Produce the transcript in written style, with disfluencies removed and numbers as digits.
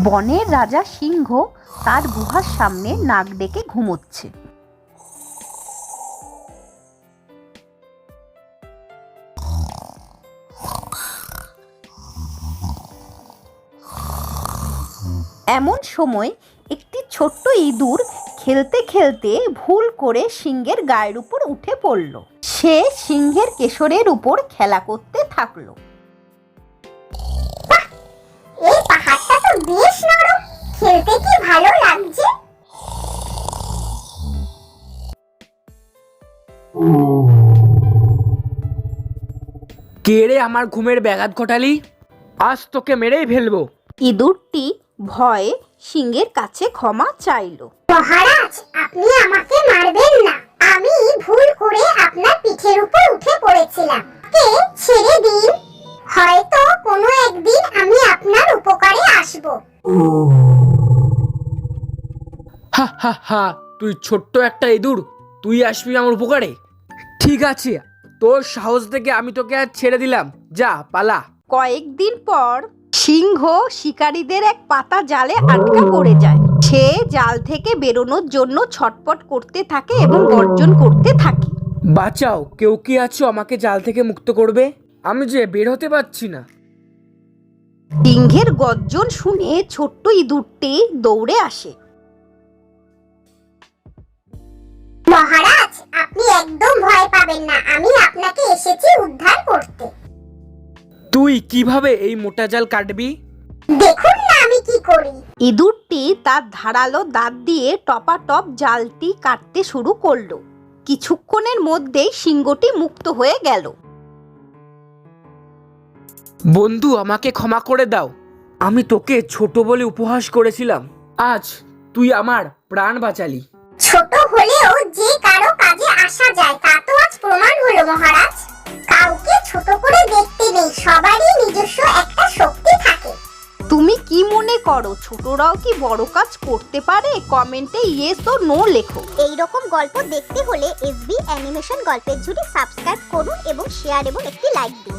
বনের রাজা সিংহ তার গুহার সামনে নাক ডেকে ঘুমোচ্ছে। এমন সময় একটি ছোট্ট ইঁদুর খেলতে খেলতে ভুল করে সিংহের গায়ের উপর উঠে পড়ল। সে সিংহের কেশরের উপর খেলা করতে থাকলো। এই পাহাড়টা তো বেশ নরম, খেলতে কি ভালো লাগছে। কে রে আমার ঘুমের ব্যাঘাত ঘটালি? আজ তোকে মেরেই ফেলবো। ইঁদুরটি ভয়ে সিংহের কাছে ক্ষমা চাইল। মহারাজ, আপনি আমাকে মারবেন না, আমি ভুল করে আপনার পিঠের উপর উঠে পড়েছিলাম। কে ছেড়ে দিন, হয়তো কোনো একদিন আমি আপনার উপকারে আসব। হা হা হা, তুই ছোট্ট একটা ইঁদুর, তুই আসবি আমার উপকারে? ঠিক আছে, তোর সাহস থেকে আমি তোকে আজ ছেড়ে দিলাম, যা পালা। কয়েকদিন পর সিংহ শিকারীদের এক পাতা জালে আটকা পড়ে যায়। সে জাল থেকে বেরোনোর জন্য ছটপট করতে থাকে এবং গর্জন করতে থাকে। বাঁচাও, কেউ কি আছো আমাকে জাল থেকে মুক্ত করবে? আমি যে বের হতে পারছি না। সিংহের গর্জন শুনে ছোট্ট ইঁদুরটি দৌড়ে আসে। মহারাজ, আপনি একদম ভয় পাবেন না, আমি আপনাকে এসেছি উদ্ধার করতে। তুই কিভাবে এই মোটা জাল কাটবি? দেখুন না আমি কি করি। ইঁদুরটি তার ধারালো দাঁত দিয়ে টপাটপ জালটি কাটতে শুরু করলো। কিছুক্ষণের মধ্যেই সিংহটি মুক্ত হয়ে গেল। বন্ধু, আমাকে ক্ষমা করে দাও। আমি তোকে ছোট বলে উপহাস করেছিলাম। আজ তুই আমার প্রাণ বাঁচালি। ছোট হলেও যে কারো কাজে আসা যায় তা তো আজ প্রমাণ হলো মহারাজ। কাউকে ছোট করে দেখতে নেই, সবারই নিজস্ব একটা শক্তি থাকে। তুমি কি মনে করো ছোটরাও কি বড় কাজ করতে পারে? কমেন্টে ইয়েস ও নো লেখো। এই রকম গল্প দেখতে হলে এসবি অ্যানিমেশন গল্পের ঝুলি সাবস্ক্রাইব করুন এবং শেয়ার এবং একটি লাইক দিন।